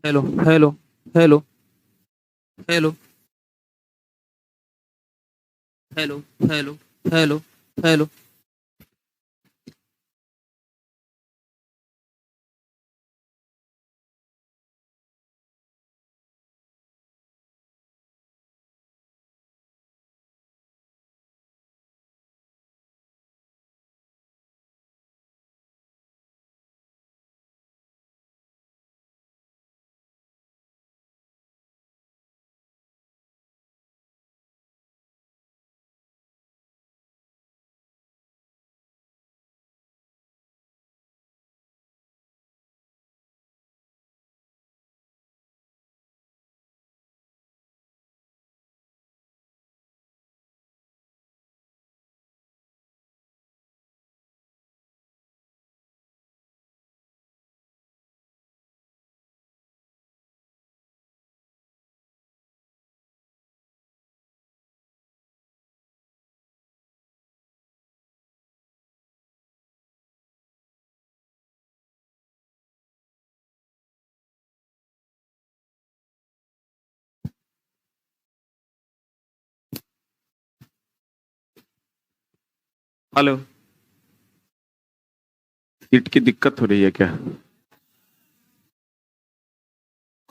Hello hello hello hello hello hello hello hello. Hello. Seat की दिक्कत हो रही है क्या?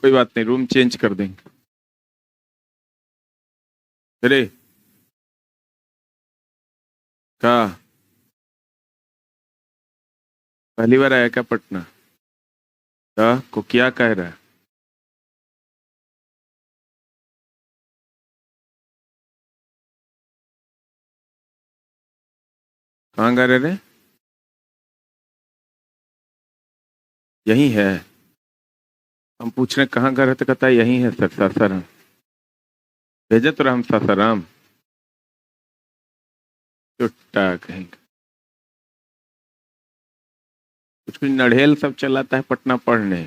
कोई बात नहीं, रूम चेंज कर देंगे। अरे का पहली बार आया क्या पटना? का को क्या कह रहा है? कहाँ गा रहे रे? यही है। हम पूछ रहे कहाँ गा रहे, तो कहता है यही है सर, सासाराम। भेजे तो राम सासाराम। चुट्टा कहीं का। कुछ कुछ नढ़ेल सब चलाता है पटना पढ़ने।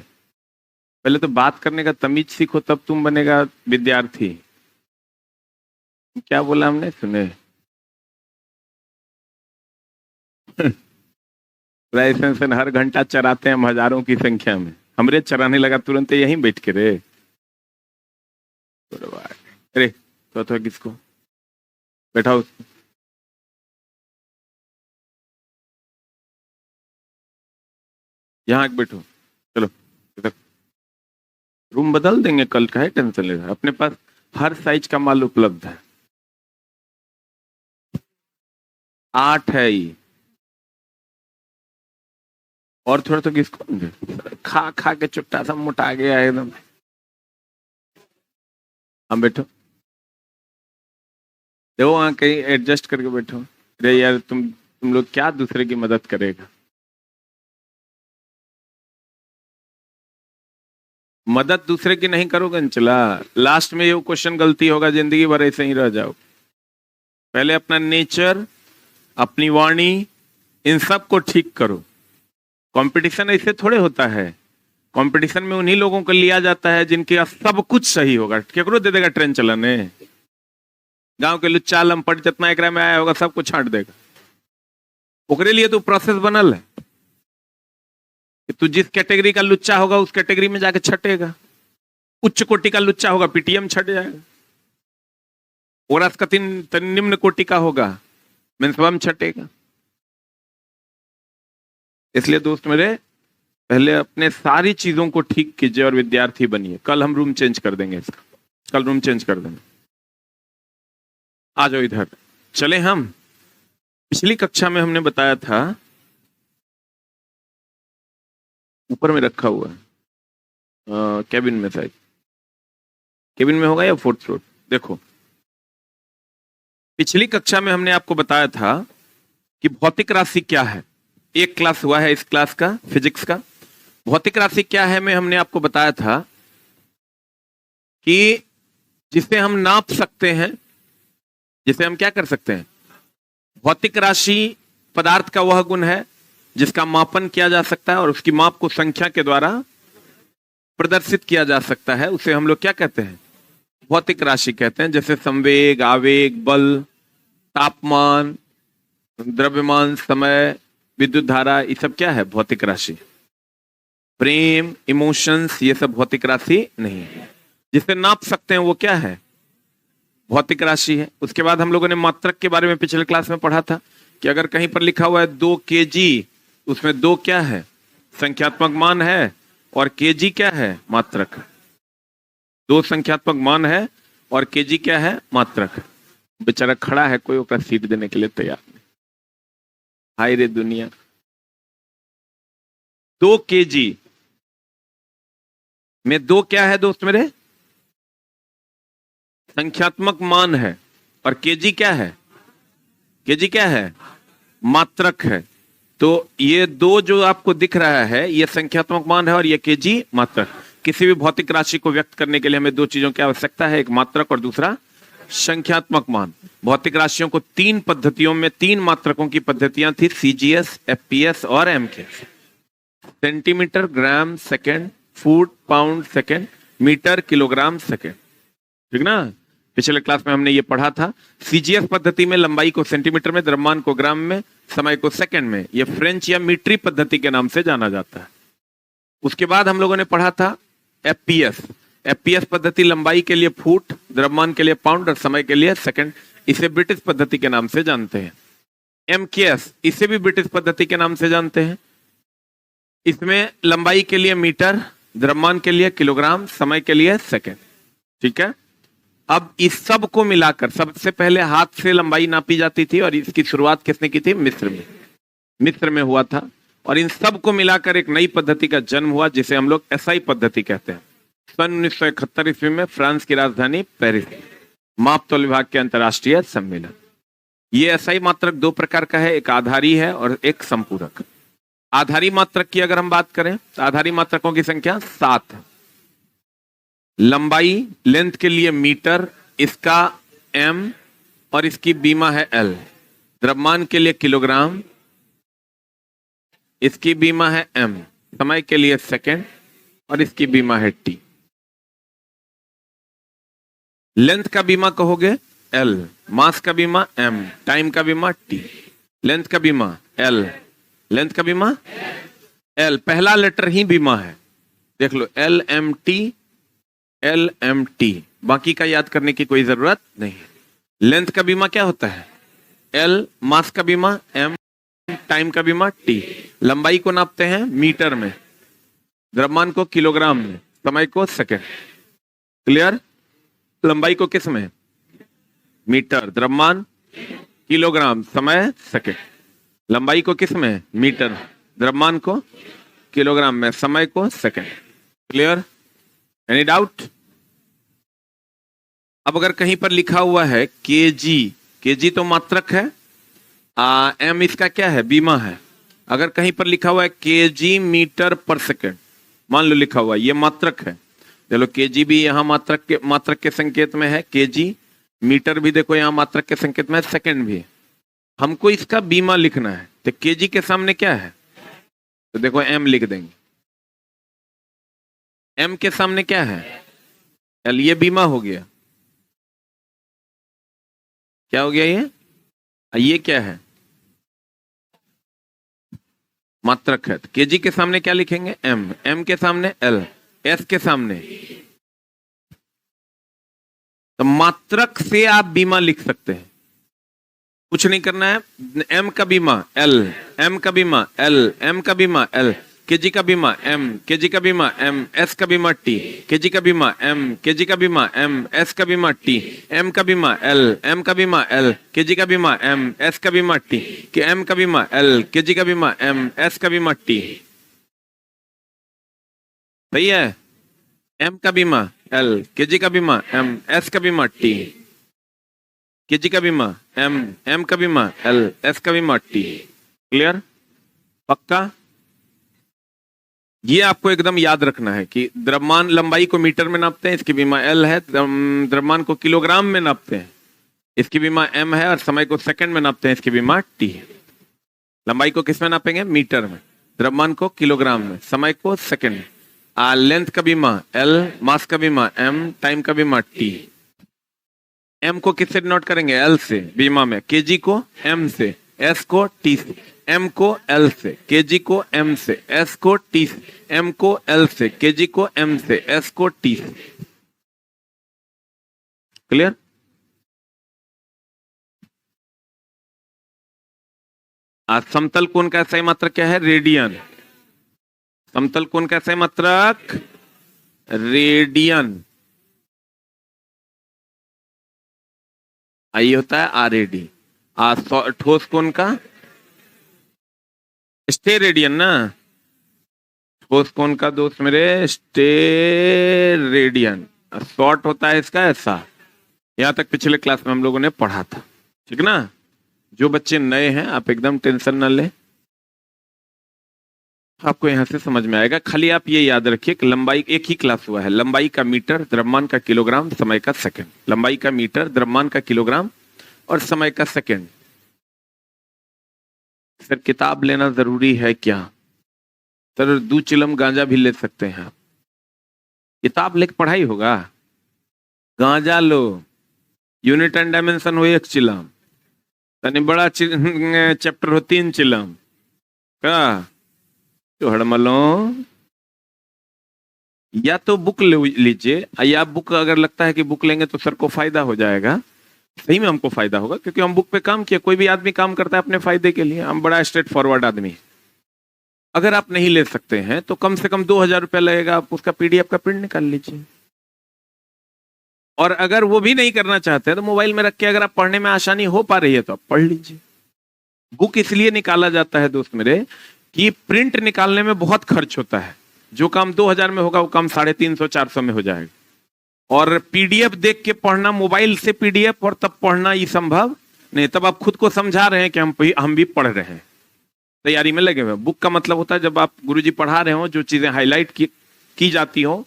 पहले तो बात करने का तमीज सीखो, तब तुम बनेगा विद्यार्थी। क्या बोला हमने, सुने? लाइसेंस हर घंटा चराते हैं हम हजारों की संख्या में। हमरे चराने लगा तुरंत यहीं बैठ के रे। अरे तो किसको बैठाओ? यहाँ आके बैठो। चलो इधर। रूम बदल देंगे कल का, है टेंशन ले रहा? अपने पास हर साइज का माल उपलब्ध है। 8 है ये। और थोड़ा तो किसको खा खा के चुट्टा सा मोटा गया है एकदम। हम बैठो। देखो वहां कहीं एडजस्ट करके बैठो। अरे यार तुम लोग क्या दूसरे की मदद करेगा? मदद दूसरे की नहीं करोगे न, चला लास्ट में ये क्वेश्चन गलती होगा, जिंदगी भर ऐसे ही रह जाओ। पहले अपना नेचर, अपनी वाणी, इन सब को ठीक करो। कंपटीशन ऐसे थोड़े होता है। कंपटीशन में उन्हीं लोगों को लिया जाता है जिनके सब कुछ सही होगा। केकरो दे देगा ट्रेन चलाने? गांव के लुच्चा लंपट जितना एकरा में आया होगा सबको छांट देगा। ओकरे लिए तो प्रोसेस बनल है कि तू जिस कैटेगरी का लुच्चा होगा उस कैटेगरी में जाके छटेगा। उच्च कोटि का लुच्चा होगा पीटीएम छट जाएगा। ओरस का निम्न कोटि का होगा मेंसवम छटेगा। इसलिए दोस्त मेरे, पहले अपने सारी चीजों को ठीक कीजिए और विद्यार्थी बनिए। कल हम रूम चेंज कर देंगे इसका। कल रूम चेंज कर देंगे। आ जाओ इधर। चले हम। पिछली कक्षा में हमने बताया था, ऊपर में रखा हुआ है कैबिन में, शायद कैबिन में होगा या फोर्थ फ्लोर। देखो, पिछली कक्षा में हमने आपको बताया था कि भौतिक राशि क्या है। एक क्लास हुआ है इस क्लास का, फिजिक्स का। भौतिक राशि क्या है में हमने आपको बताया था कि जिसे हम नाप सकते हैं, जिसे हम क्या कर सकते हैं। भौतिक राशि पदार्थ का वह गुण है जिसका मापन किया जा सकता है और उसकी माप को संख्या के द्वारा प्रदर्शित किया जा सकता है। उसे हम लोग क्या कहते हैं, भौतिक राशि कहते हैं। जैसे संवेग, आवेग, बल, तापमान, द्रव्यमान, समय, विद्युत धारा, ये सब क्या है, भौतिक राशि। प्रेम, इमोशंस, ये सब भौतिक राशि नहीं है। जिसे नाप सकते हैं वो क्या है? भौतिक राशि है। उसके बाद हम लोगों ने मात्रक के बारे में पिछले क्लास में पढ़ा था कि अगर कहीं पर लिखा हुआ है 2 kg, उसमें 2 क्या है? संख्यात्मक मान है, और kg क्या है? मात्रक। 2 संख्यात्मक मान है और kg क्या है? मात्रक। बेचारा खड़ा है, कोई ओकरा सीट देने के लिए तैयार नहीं। हाय रे दुनिया। 2 kg में 2 क्या है दोस्त मेरे? संख्यात्मक मान है, और kg क्या है? kg क्या है? मात्रक है। तो ये 2 जो आपको दिख रहा है, ये संख्यात्मक मान है और ये kg मात्रक। किसी भी भौतिक राशि को व्यक्त करने के लिए हमें 2 चीजों की आवश्यकता है, एक मात्रक और दूसरा संख्यात्मक मान। भौतिक राशियों को 3 पद्धतियों में 3 मात्रकों की पद्धतियां थी, सीजीएस, एफपीएस और MKS. Centimetre, gram, second, foot, pound, second, metre, kilogram, second. ठीक ना? पिछले क्लास में हमने ये पढ़ा था। सीजीएस पद्धति में लंबाई को सेंटीमीटर में, द्रव्यमान को ग्राम में, समय को सेकंड में। ये फ्रेंच या मीट्री पद्धति के नाम से जाना जाता है। उसके बाद हम लोगों ने पढ़ा था एफपीएस। एफपीएस पद्धति लंबाई के लिए फुट, द्रव्यमान के लिए पाउंड और समय के लिए सेकंड। इसे ब्रिटिश पद्धति के नाम से जानते हैं। एमकेएस, इसे भी ब्रिटिश पद्धति के नाम से जानते हैं। इसमें लंबाई के लिए मीटर, द्रव्यमान के लिए किलोग्राम, समय के लिए सेकंड। ठीक है? अब इस सब को मिलाकर सबसे पहले हाथ से लंबाई नापी जाती थी, और इसकी शुरुआत किसने की थी? मिस्र में। मिस्र में हुआ था, और इन सब को मिलाकर एक नई पद्धति का जन्म हुआ, जिसे हम लोग एसआई पद्धति कहते हैं। सन 1971 ईस्वी में फ्रांस की राजधानी पेरिस, माप तौल विभाग के अंतर्राष्ट्रीय सम्मेलन। ये एसआई मात्रक 2 प्रकार का है, एक आधारी है और एक संपूरक। आधारी मात्रक की अगर हम बात करें तो आधारी मात्रकों की संख्या 7 है। लंबाई, लेंथ के लिए मीटर, इसका एम और इसकी बीमा है एल। द्रव्यमान के लिए किलोग्राम, इसकी बीमा है एम। समय के लिए सेकंड और इसकी बीमा है टी। लेंथ का बीमा कहोगे एल, मास का बीमा एम, टाइम का बीमा टी। लेंथ का बीमा एल, लेंथ का बीमा एल। पहला लेटर ही बीमा है, देख लो, L M T, L M T. बाकी का याद करने की कोई जरूरत नहीं। लेंथ का बीमा क्या होता है? एल, मास का बीमा एम, टाइम का बीमा टी। लंबाई को नापते हैं मीटर में, द्रव्यमान को किलोग्राम में, समय को सेकंड। क्लियर? लंबाई को किस में? मीटर, द्रव्यमान किलोग्राम, समय सेकंड। लंबाई को किस में? मीटर, द्रव्यमान को किलोग्राम में, समय को सेकंड। क्लियर? Any doubt? अब अगर कहीं पर लिखा हुआ है केजी, केजी तो मात्रक है, एम इसका क्या है? बीमा है। अगर कहीं पर लिखा हुआ है केजी मीटर पर सेकंड, मान लो लिखा हुआ है, ये मात्रक है। चलो, केजी भी यहाँ मात्रक के संकेत में है, केजी। मीटर भी देखो यहाँ मात्रक के संकेत में है, सेकंड भी है। हमको इसका बीमा लिखना है, तो केजी के सामने क्या है? तो देखो एम लिख देंगे। एम के सामने क्या है? एल। ये बीमा हो गया। क्या हो गया ये? ये क्या है? मात्रक है। तो केजी के सामने क्या लिखेंगे? एम। एम के सामने एल, एस के सामने। तो मात्रक से आप बीमा लिख सकते हैं, कुछ नहीं करना है। एम का बीमा एल, एम का बीमा एल, एम का बीमा एल, केजी का बीमा एम, केजी का बीमा एम, एस का बीमा टी, केजी का बीमा एम, केजी का बीमा एम, एस का बीमा टी, एम का बीमा एल, एम का बीमा एल, केजी का बीमा एम, एस का बीमा टी, के एम का बीमा एल, केजी का बीमा एम, एस का बीमा टी। सही है? एम का बीमा एल, केजी का बीमा एम, एस का बीमा टी, केजी का बीमा एम, एम का बीमा एल, एस का बीमा टी। क्लियर? पक्का? ये आपको एकदम याद रखना है कि द्रव्यमान, लंबाई को मीटर में नापते हैं, इसकी बीमा एल है। द्रव्यमान को किलोग्राम में नापते हैं, इसकी बीमा एम है। और समय को सेकंड में नापते हैं, इसकी बीमा टी है। लंबाई को किस में नापेंगे? मीटर में। द्रव्यमान को किलोग्राम में, समय को सेकंड में। लेंथ का बीमा एल, मास का बीमा एम, टाइम का बीमा टी। एम को किससे डिनोट करेंगे? एल से बीमा में, केजी को एम से, एस को टी से। एम को एल से, केजी को एम से, एस को टी से, एम को एल से, केजी को एम से, एस को टी से। क्लियर? आज समतल कोण का सही मात्रक क्या है? रेडियन। समतल कोण का सही मात्रक रेडियन। आई होता है आरएडी। ठोस कोण का स्टेरेडियन ना। ठोस कोण का दोस्त मेरे स्टेरेडियन। शॉर्ट होता है इसका ऐसा। यहां तक पिछले क्लास में हम लोगों ने पढ़ा था, ठीक ना। जो बच्चे नए हैं आप एकदम टेंशन ना लें, आपको यहां से समझ में आएगा। खाली आप ये याद रखिए कि लंबाई, एक ही क्लास हुआ है, लंबाई का मीटर, द्रव्यमान का किलोग्राम, समय का सेकंड। लंबाई का मीटर, द्रव्यमान का किलोग्राम और समय का सेकंड। सर किताब लेना जरूरी है क्या? सर 2 चिलम गांजा भी ले सकते हैं आप। किताब लेके पढ़ाई होगा? गांजा लो, यूनिट एंड डायमेंशन हो 1 चिलम, तनी बड़ा चैप्टर हो 3 चिलम का तो हड़मलो। या तो बुक ले लीजिए, या बुक अगर लगता है कि बुक लेंगे तो सर को फायदा हो जाएगा, सही में हमको फायदा होगा क्योंकि हम बुक पे काम किए। कोई भी आदमी काम करता है अपने फायदे के लिए, हम बड़ा स्ट्रेट फॉरवर्ड आदमी। अगर आप नहीं ले सकते हैं तो कम से कम 2000 रुपया लगेगा, आप उसका पीडीएफ का प्रिंट निकाल लीजिए। और अगर वो भी नहीं करना चाहते हैं तो मोबाइल में रख के अगर आप पढ़ने में आसानी हो पा रही है तो आप पढ़ लीजिए। बुक इसलिए निकाला जाता है दोस्त मेरे कि प्रिंट निकालने में बहुत खर्च होता है। जो काम 2000 में होगा वो काम 350-400 में हो जाएगा। और पीडीएफ देख के पढ़ना, मोबाइल से पीडीएफ और तब पढ़ना ये संभव नहीं। तब आप खुद को समझा रहे हैं कि हम भी पढ़ रहे हैं, तैयारी में लगे हुए। बुक का मतलब होता है जब आप गुरुजी पढ़ा रहे हो, जो चीजें हाईलाइट की जाती हो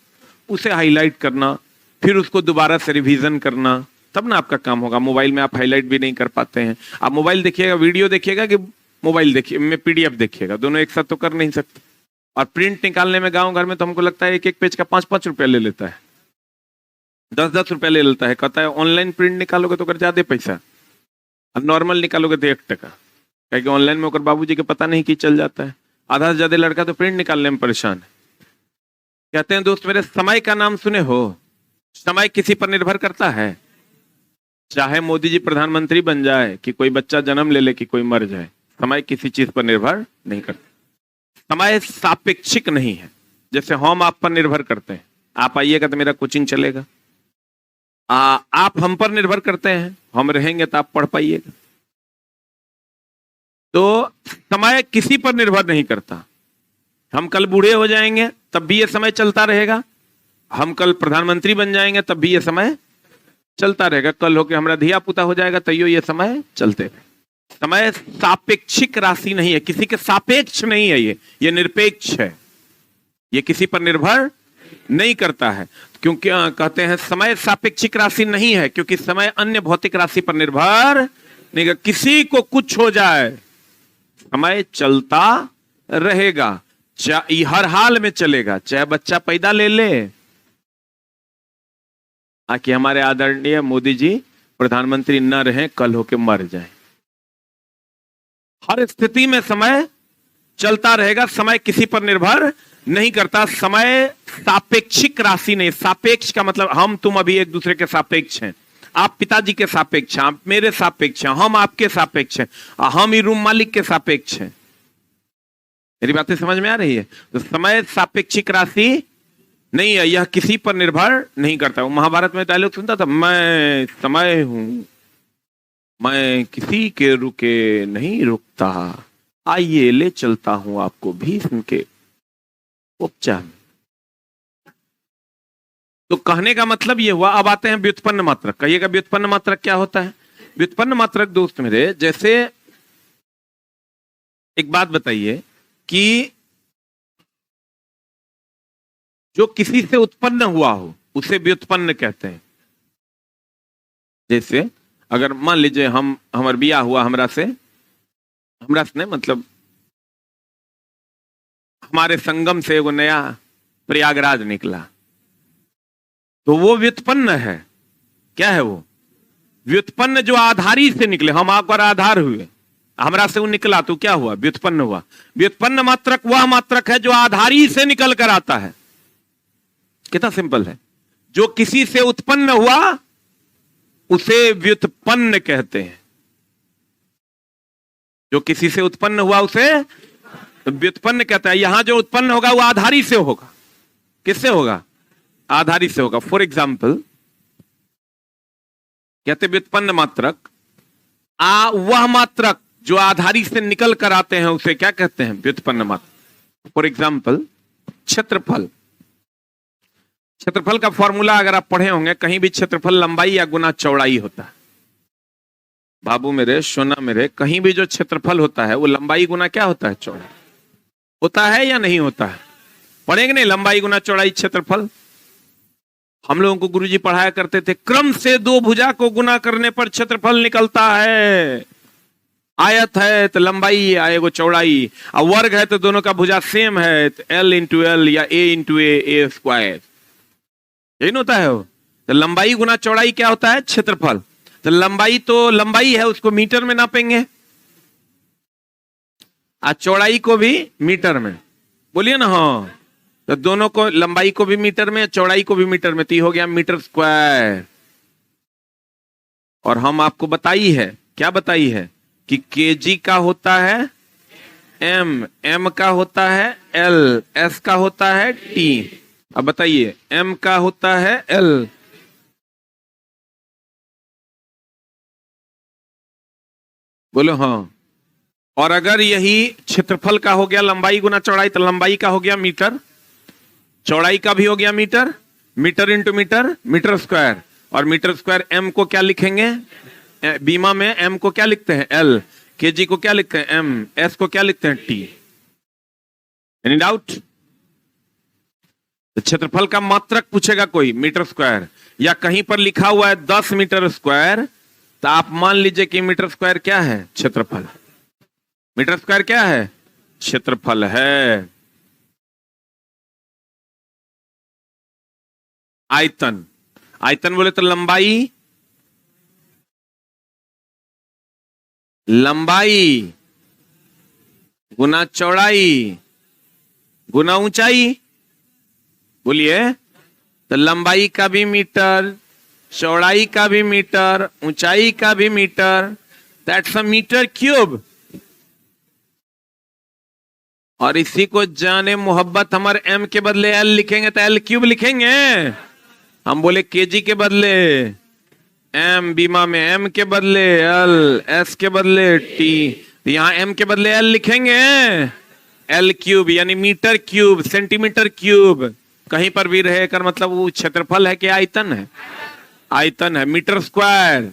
उसे हाईलाइट करना, फिर उसको दोबारा से रिवीजन करना, तब ना आपका काम होगा। मोबाइल में आप हाईलाइट भी नहीं कर पाते हैं। आप मोबाइल देखिएगा, वीडियो देखिएगा कि मोबाइल देखिए में पीडीएफ देखिएगा, दोनों एक साथ तो कर नहीं सकते। और प्रिंट निकालने में गांव घर में तो हमको लगता है एक पेज का 5-5 रुपया ले लेता है, 10-10 रुपया ले लेता है। कहता है ऑनलाइन प्रिंट निकालोगे तो कर ज्यादा पैसा, और नॉर्मल निकालोगे तो 1 टका। क्योंकि ऑनलाइन में होकर बाबूजी के पता नहीं कि चल जाता है। आधा से ज्यादा लड़का तो प्रिंट निकालने में परेशान है। कहते हैं दोस्त मेरे, समय का नाम सुने हो? समय किसी पर निर्भर करता है। चाहे मोदी जी प्रधानमंत्री बन जाए, कि कोई बच्चा जन्म ले ले, कि कोई मर जाए, समय किसी चीज पर निर्भर नहीं करता। समय सापेक्षिक नहीं है। जैसे हम आप पर निर्भर करते हैं, आप आइएगा तो मेरा कोचिंग चलेगा। आप हम पर निर्भर करते हैं, हम रहेंगे तो आप पढ़ पाइएगा। तो समय किसी पर निर्भर नहीं करता। हम कल बूढ़े हो जाएंगे तब भी ये समय चलता रहेगा, हम कल प्रधानमंत्री बन जाएंगे तब भी ये समय चलता रहेगा, कल होके हमारा धिया पुता हो जाएगा तैयो ये समय चलते रहेगा। समय सापेक्षिक राशि नहीं है, किसी के सापेक्ष नहीं है, ये निरपेक्ष है। ये किसी पर निर्भर नहीं करता है। क्योंकि कहते हैं समय सापेक्षिक राशि नहीं है, क्योंकि समय अन्य भौतिक राशि पर निर्भर नहीं। किसी को कुछ हो जाए, समय चलता रहेगा, हर हाल में चलेगा। चाहे बच्चा पैदा ले ले, आकि हमारे आदरणीय मोदी जी प्रधानमंत्री न रहे, कल होके मर जाए, हर स्थिति में समय चलता रहेगा। समय किसी पर निर्भर नहीं करता। समय सापेक्षिक राशि नहीं। सापेक्ष का मतलब हम तुम अभी एक दूसरे के सापेक्ष हैं। आप पिताजी के सापेक्ष हैं, आप मेरे सापेक्ष हैं, हम आपके सापेक्ष हैं, हम ही रूम मालिक के सापेक्ष हैं। मेरी बातें समझ में आ रही है? तो समय सापेक्षिक राशि नहीं है, यह किसी पर निर्भर नहीं करता। वो महाभारत में डायलॉग सुनता था, मैं समय हूं, मैं किसी के रुके नहीं रुकता, आइए ले चलता हूं आपको भीष्म के उपचार। तो कहने का मतलब ये हुआ। अब आते हैं व्युत्पन्न मात्रक। कहिएगा व्युत्पन्न मात्रक क्या होता है? व्युत्पन्न मात्रक दोस्त मेरे, जैसे एक बात बताइए कि जो किसी से उत्पन्न हुआ हो उसे व्युत्पन्न कहते हैं। जैसे अगर मान लीजिए हमार बियाह हुआ हमरा से नहीं, मतलब हमारे संगम से एगो नया प्रयागराज निकला, तो वो व्युत्पन्न है। क्या है वो? व्युत्पन्न जो आधारी से निकले। हम आपका आधार हुए, हमरा से वो निकला तो क्या हुआ, व्युत्पन्न हुआ। व्युत्पन्न मात्रक वह मात्रक है जो आधारी से निकल कर आता है। कितना सिंपल है। जो किसी से उत्पन्न हुआ उसे व्युत्पन्न कहते हैं। जो किसी से उत्पन्न हुआ उसे व्युत्पन्न कहता है। यहां जो उत्पन्न होगा वो आधारी से होगा। किससे होगा? आधारी से होगा। फॉर एग्जाम्पल कहते व्युत्पन्न मात्रक, वह मात्रक जो आधारी से निकल कर आते हैं उसे क्या कहते हैं? व्युत्पन्न मात्रक। फॉर एग्जाम्पल क्षेत्रफल। क्षेत्रफल का फॉर्मूला अगर आप पढ़े होंगे कहीं भी, क्षेत्रफल लंबाई या गुना चौड़ाई होता है। बाबू मेरे, सोना मेरे, कहीं भी जो क्षेत्रफल होता है वो लंबाई गुना क्या होता है? चौड़ाई होता है या नहीं होता है? पढ़ेंगे नहीं? लंबाई गुना चौड़ाई क्षेत्रफल। हम लोगों को गुरुजी पढ़ाया करते थे, क्रम से दो भुजा को गुना करने पर क्षेत्रफल निकलता है। आयत है तो लंबाई आए वो चौड़ाई, और वर्ग है तो दोनों का भुजा सेम है, तो L इंटू एल या A इंटू ए स्क्वायर, यही होता है वो। तो लंबाई गुना चौड़ाई क्या होता है? क्षेत्रफल। तो लंबाई तो लंबाई है, उसको मीटर में नापेंगे, और चौड़ाई को भी मीटर में। बोलिए ना हाँ। तो दोनों को, लंबाई को भी मीटर में, चौड़ाई को भी मीटर में, तो ये हो गया मीटर स्क्वायर। और हम आपको बताई है, क्या बताई है कि केजी का होता है M, M का होता है L, S का होता है T। अब बताइए, M का होता है L, बोलो हाँ। और अगर यही क्षेत्रफल का हो गया लंबाई गुना चौड़ाई, तो लंबाई का हो गया मीटर, चौड़ाई का भी हो गया metre, metre into metre, metre square. और मीटर स्क्वायर M को क्या लिखेंगे? बीमा में M को क्या लिखते हैं? L। केजी को क्या लिखते हैं? M। S को क्या लिखते हैं? T। Any doubt? तो क्षेत्रफल का मात्रक पूछेगा कोई, मीटर स्क्वायर, या कहीं पर लिखा हुआ है 10 मीटर स्क्वायर, तो आप मान लीजिए कि मीटर स्क्वायर क्या है? क्षेत्रफल। मीटर स्क्वायर क्या है? क्षेत्रफल है। आयतन, आयतन बोले तो लंबाई, लंबाई गुना चौड़ाई गुना ऊंचाई। बोलिए, तो लंबाई का भी मीटर, चौड़ाई का भी मीटर, ऊंचाई का भी metre, that's a metre cube. और इसी को जाने मोहब्बत, हमारे M के बदले L लिखेंगे तो L क्यूब लिखेंगे। हम बोले केजी के बदले M, बीमा में M के बदले L, S के बदले T, तो यहां M के बदले L लिखेंगे, L क्यूब यानी मीटर क्यूब, सेंटीमीटर क्यूब। कहीं पर भी रहे कर मतलब वो क्षेत्रफल है कि आयतन है? आयतन है। मीटर स्क्वायर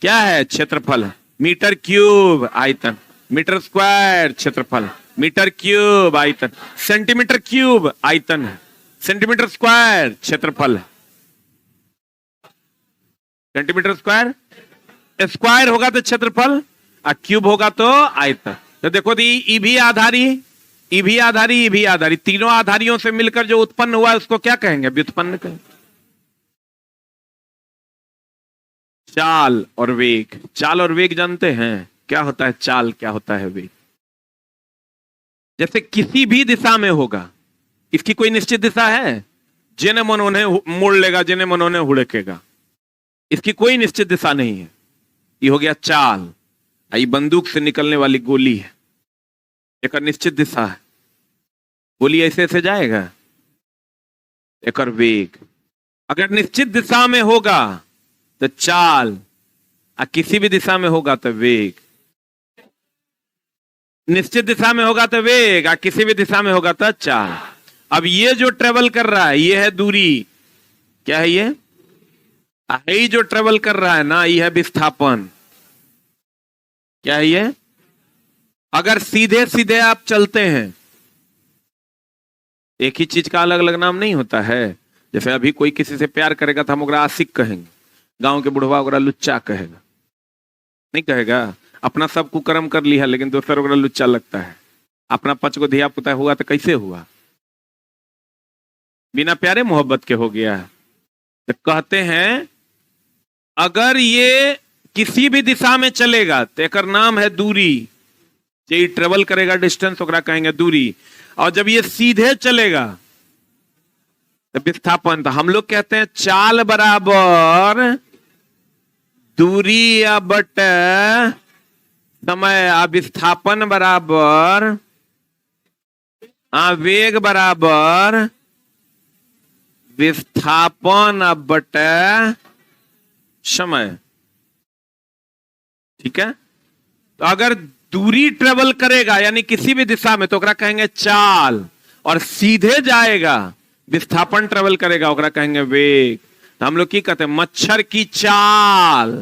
क्या है? क्षेत्रफल है। मीटर क्यूब आयतन, मीटर स्क्वायर क्षेत्रफल, मीटर क्यूब आयतन, सेंटीमीटर क्यूब आयतन है, सेंटीमीटर स्क्वायर क्षेत्रफल है। सेंटीमीटर स्क्वायर, स्क्वायर होगा तो क्षेत्रफल, और क्यूब होगा तो आयतन। तो देखो दी, ई भी आधारी, ई भी आधारी, ई भी आधारी, तीनों आधारियों से मिलकर जो उत्पन्न हुआ है उसको क्या कहेंगे? व्युत्पन्न कहेंगे। चाल और वेग। चाल और वेग जानते हैं क्या होता है? चाल क्या होता है? वेग जैसे किसी भी दिशा में होगा, इसकी कोई निश्चित दिशा है? जिन्हें मन उन्हें मोड़ लेगा, जिन्हें मन उन्हें हुड़केगा, इसकी कोई निश्चित दिशा नहीं है। ये हो गया चाल। ये बंदूक से निकलने वाली गोली है, एक निश्चित दिशा है, गोली ऐसे ऐसे जाएगा। एक वेग, अगर निश्चित दिशा में होगा तो चाल, और किसी भी दिशा में होगा तो वेग। निश्चित दिशा में होगा तो वेग, और किसी भी दिशा में होगा तो चाल। अब ये जो ट्रेवल कर रहा है ये है दूरी, क्या है ये? यही जो ट्रेवल कर रहा है ना, ये है विस्थापन। क्या है ये? अगर सीधे सीधे आप चलते हैं, एक ही चीज का अलग अलग नाम नहीं होता है। जैसे अभी कोई किसी से प्यार करेगा तो हम ओकरा आशिक कहेंगे, गांव के बुढ़वा ओकरा लुच्चा कहेगा, नहीं कहेगा? अपना सब कुकर्म कर लिया लेकिन दोसर ओकरा लुच्चा लगता है। अपना 5 को धिया पुता हुआ तो कैसे हुआ? बिना प्यारे मोहब्बत के हो गया। तो कहते हैं अगर ये किसी भी दिशा में चलेगा तो एक नाम है दूरी। ये ट्रेवल करेगा डिस्टेंस, ओकरा कहेंगे दूरी। और जब ये सीधे चलेगा तो विस्थापन। तो हम लोग कहते हैं चाल बराबर दूरी या बटे समय, विस्थापन बराबर वेग बराबर विस्थापन बटे समय। ठीक है। तो अगर दूरी ट्रेवल करेगा यानी किसी भी दिशा में तो ओकरा कहेंगे चाल, और सीधे जाएगा विस्थापन ट्रेवल करेगा ओकरा कहेंगे वेग। तो हम लोग की कहते हैं मच्छर की चाल,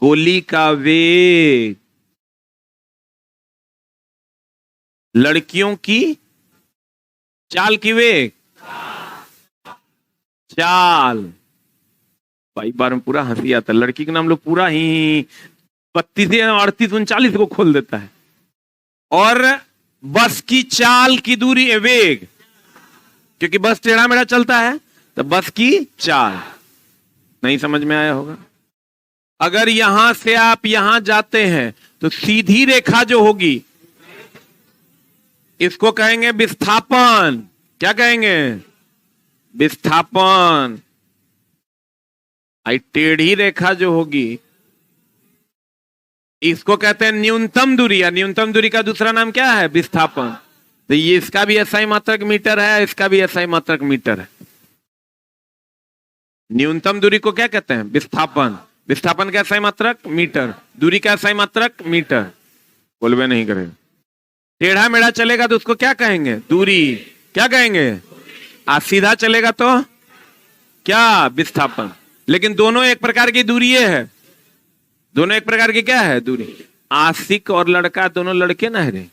गोली का वेग, लड़कियों की चाल की वेग, चाल। भाई बार में पूरा हंसी आता है, लड़की का नाम लोग पूरा ही 32 38 39 को खोल देता है। और बस की चाल की दूरी वेग, क्योंकि बस टेढ़ा मेढ़ा चलता है तो बस की चाल। नहीं समझ में आया होगा। अगर यहां से आप यहां जाते हैं तो सीधी रेखा जो होगी इसको कहेंगे विस्थापन। क्या कहेंगे? विस्थापन। टेढ़ी रेखा जो होगी इसको कहते हैं न्यूनतम दूरी, या न्यूनतम दूरी का दूसरा नाम क्या है? विस्थापन। तो ये इसका भी एसआई मात्रक मीटर है, इसका भी एसआई मात्रक मीटर है। न्यूनतम दूरी को क्या कहते हैं? विस्थापन। विस्थापन का एसआई मात्रक मीटर, दूरी का एसआई मात्रक मीटर। बोलबे नहीं करेगा। टेढ़ा मेढ़ा चलेगा तो उसको क्या कहेंगे? दूरी। क्या कहेंगे? सीधा चलेगा तो क्या? विस्थापन। लेकिन दोनों एक प्रकार की दूरी है। दोनों एक प्रकार की क्या है? दूरी। आशिक और लड़का दोनों लड़के ना है रे?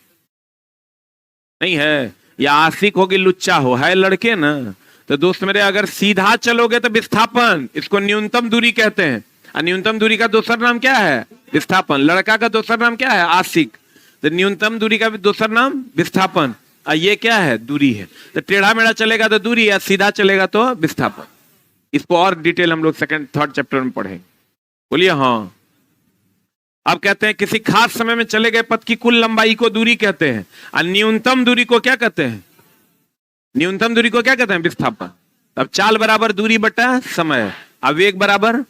नहीं है। या आशिक होगी लुच्चा हो, है लड़के ना। तो दोस्त मेरे अगर सीधा चलोगे तो विस्थापन, इसको न्यूनतम दूरी कहते हैं। और न्यूनतम दूरी का दूसरा नाम क्या है? विस्थापन। लड़का का दूसरा नाम क्या है? आशिक। तो न्यूनतम दूरी का दूसरा नाम विस्थापन। और ये क्या है? दूरी है। तो टेढ़ा मेढ़ा चलेगा तो दूरी, या सीधा चलेगा तो विस्थापन। इसको और डिटेल हम लोग सेकंड थर्ड चैप्टर में पढ़ेंगे। बोलिए हाँ। अब कहते हैं किसी खास समय में चले गए पथ की कुल लंबाई को दूरी कहते हैं। और न्यूनतम दूरी को क्या कहते हैं? न्यूनतम दूरी को क्या कहते हैं? विस्थापन। अब चाल बराबर दूरी बटा समय, अब वेग बराबर।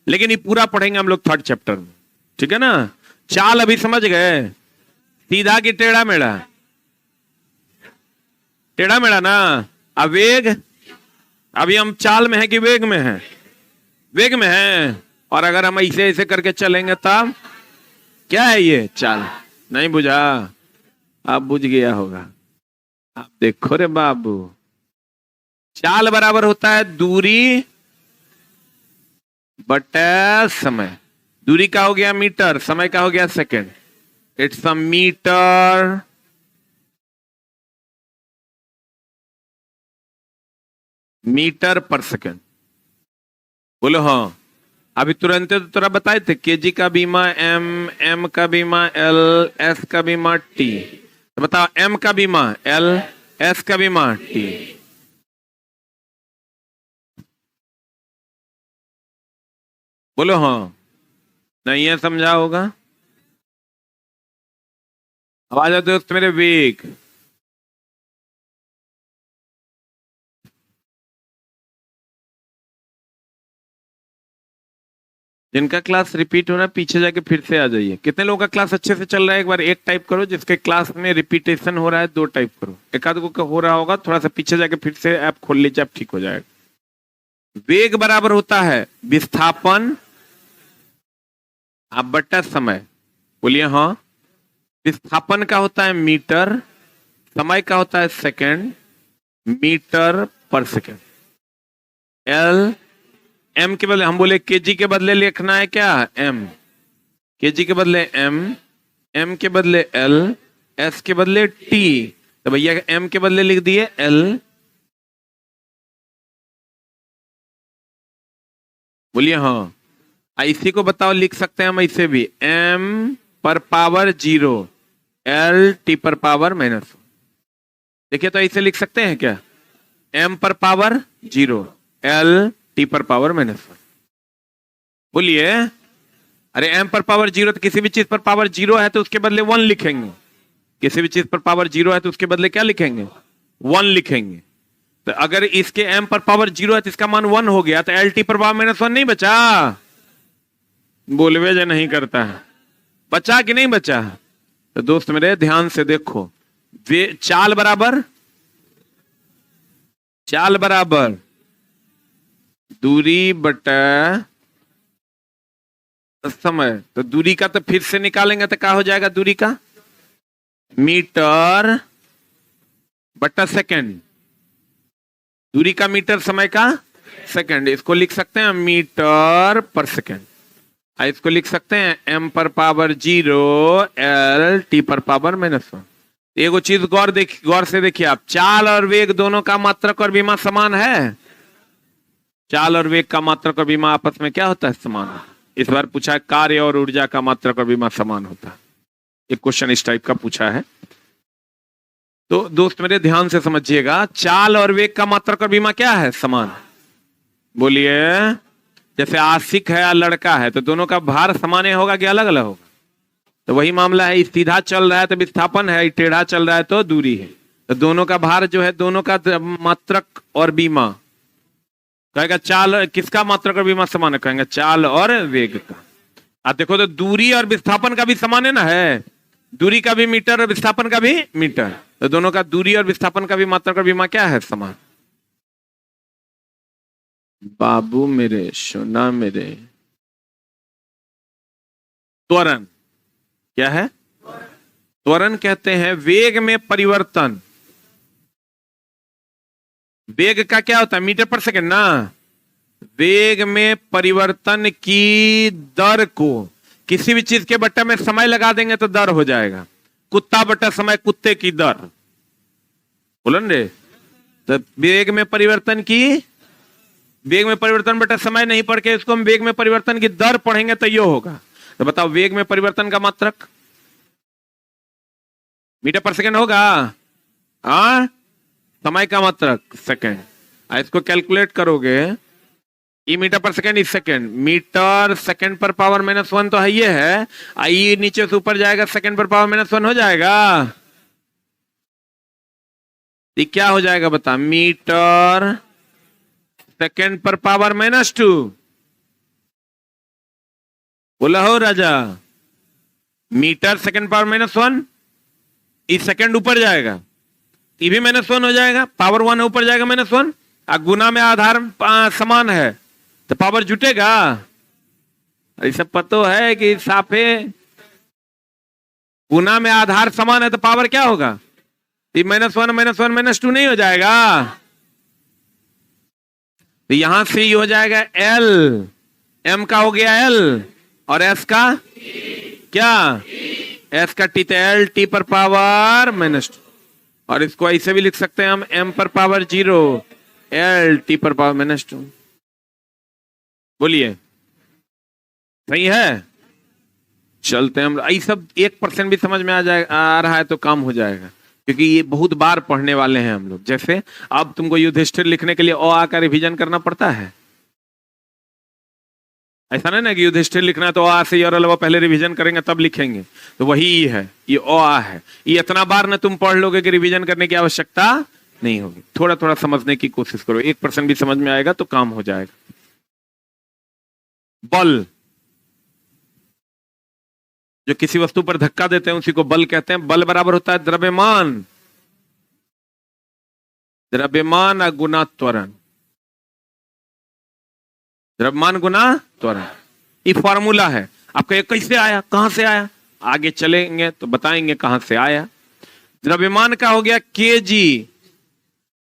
लेकिन ये पूरा पढ़ेंगे हम लोग थर्ड चैप्टर में। ठीक है ना। चाल अभी समझ गए, सीधा की टेढ़ा मेढ़ा? टेढ़ा मेढ़ा ना। अब वेग, अभी हम चाल में है कि वेग में है? वेग में है। और अगर हम ऐसे ऐसे करके चलेंगे तब क्या है? ये चाल। नहीं बुझा? आप बुझ गया होगा। आप देखो रे बाबू, चाल बराबर होता है दूरी बटे समय। दूरी का हो गया मीटर, समय का हो गया second. It's a metre metre per second. बोलो हाँ। अभी तुरंत तो तोरा बताए थे केजी का बीमा एम, एम का बीमा एल, एस का बीमा टी। तो बताओ एम का बीमा एल, एस का बीमा टी। बोलो हाँ। नहीं है समझा होगा। अब आ जाओ दोस्त मेरे वेग। जिनका क्लास रिपीट हो रहा है पीछे जाके फिर से आ जाइए। कितने लोगों का क्लास अच्छे से चल रहा है? एक बार एक टाइप करो। जिसके क्लास में रिपीटेशन हो रहा है 2 टाइप करो। एक आध को हो रहा होगा, थोड़ा सा पीछे जाके फिर से ऐप खोल लीजिए, आप ठीक हो जाएगा। वेग बराबर होता है विस्थापन बटा समय। बोलिए हाँ। विस्थापन का होता है मीटर, समय का होता है second, metre per second. L, M के बदले हम बोले केजी के बदले लिखना है क्या? एम। केजी के बदले एम, एम के बदले एल, एस के बदले टी। तो भैया एम के बदले लिख दिए एल। बोलिए हाँ। इसी को बताओ, लिख सकते हैं हम ऐसे भी, एम पर पावर 0, एल टी पर पावर -1। देखिए तो ऐसे लिख सकते हैं क्या? एम पर पावर 0, एल टी पर पावर -1। बोलिए। अरे m पर पावर 0, तो किसी भी चीज पर पावर 0 है तो उसके बदले 1 लिखेंगे। किसी भी चीज पर पावर 0 है तो उसके बदले क्या लिखेंगे? 1 लिखेंगे। तो अगर इसके m पर पावर 0 है तो इसका मान 1 हो गया, तो LT पर पावर -1 नहीं बचा? बोलवे जो नहीं करता है, बचा कि नहीं बचा? तो दोस्त मेरे ध्यान से देखो, चाल बराबर दूरी बटा समय। तो दूरी का तो फिर से निकालेंगे तो क्या हो जाएगा? दूरी का मीटर बटा सेकंड। दूरी का मीटर, समय का सेकंड। इसको लिख सकते हैं मीटर पर सेकंड। इसको लिख सकते हैं m पर पावर 0 L T पर पावर -1। एगो चीज गौर से देखिए आप, चाल और वेग दोनों का मात्रक और विमा समान है। चाल और वेग का मात्रक और विमा आपस में क्या होता है? समान। इस बार पूछा है कार्य और ऊर्जा का मात्रक और विमा समान होता है। एक क्वेश्चन इस टाइप का पूछा है। तो दोस्त मेरे ध्यान से समझिएगा, चाल और वेग का मात्रक और विमा क्या है? समान। बोलिए। जैसे आशिक है या लड़का है, तो दोनों का भार समान होगा कि अलग अलग होगा? तो वही मामला है, सीधा चल रहा है तो विस्थापन है, टेढ़ा चल रहा है तो दूरी है। तो दोनों का भार जो है, दोनों का मात्रक और विमा, कहेगा चाल किसका मात्रक और विमा समान है? कहेंगे चाल और वेग का। आप देखो तो दूरी और विस्थापन का भी समान है ना, है। दूरी का भी मीटर और विस्थापन का भी मीटर। तो दोनों का दूरी और विस्थापन का भी मात्रक और विमा क्या है? समान। बाबू मेरे, सोना मेरे, त्वरण क्या है? त्वरण कहते हैं वेग में परिवर्तन। वेग का क्या होता है? मीटर पर सेकंड ना। वेग में परिवर्तन की दर को किसी भी चीज के बट्टा में समय लगा देंगे तो दर हो जाएगा। कुत्ता बट्टा समय, कुत्ते की दर। बोलन रे। तो वेग में परिवर्तन बट्टा समय नहीं पढ़ के इसको हम वेग में परिवर्तन की दर पढ़ेंगे तो ये होगा। तो बताओ वेग में परिवर्तन का मात्रक मीटर पर सेकंड होगा। हाँ, समय का मात्रक सेकंड। इसको कैलकुलेट करोगे, ई मीटर पर सेकंड, इस सेकंड, मीटर सेकंड पर पावर -1 तो है, ये है। आई नीचे से ऊपर जाएगा, सेकंड पर पावर -1 हो जाएगा। ये क्या हो जाएगा बता? मीटर सेकंड पर पावर -2। बोला हो राजा। मीटर सेकंड पावर -1, इस सेकंड ऊपर जाएगा, ये भी -1 हो जाएगा। पावर 1 ऊपर जाएगा -1, गुना में आधार समान है तो पावर जुटेगा। ऐसा पता है कि साफे गुना में आधार समान है तो पावर क्या होगा? ये -1 -2 नहीं हो जाएगा। तो यहां से ये हो जाएगा L, M का हो गया L और S का क्या? S का T, L T पर पावर -2। और इसको ऐसे भी लिख सकते हैं हम, M पर पावर 0 L T पर पावर -2। बोलिए, सही है? चलते हैं हम। ये सब 1% भी समझ में आ रहा है तो काम हो जाएगा, क्योंकि ये बहुत बार पढ़ने वाले हैं हम लोग। जैसे अब तुमको युधिष्ठिर लिखने के लिए अ आ का रिवीजन करना पड़ता है। ऐसा नहीं ना कि युधिष्ठिर लिखना है तो आ से और पहले रिवीजन करेंगे तब लिखेंगे, तो वही है, ये अ आ है। ये इतना बार ना तुम पढ़ लोगे कि रिवीजन करने की आवश्यकता नहीं होगी। थोड़ा थोड़ा समझने की कोशिश करो, 1% भी समझ में आएगा तो काम हो जाएगा। बल, जो किसी वस्तु पर धक्का देते हैं उसी को बल कहते हैं। बल बराबर होता है द्रव्यमान, द्रव्यमान गुना त्वरण, द्रव्यमान गुना त्वरण। ये फॉर्मूला है आपका। ये कैसे आया, कहां से आया, आगे चलेंगे तो बताएंगे कहां से आया। द्रव्यमान का हो गया केजी,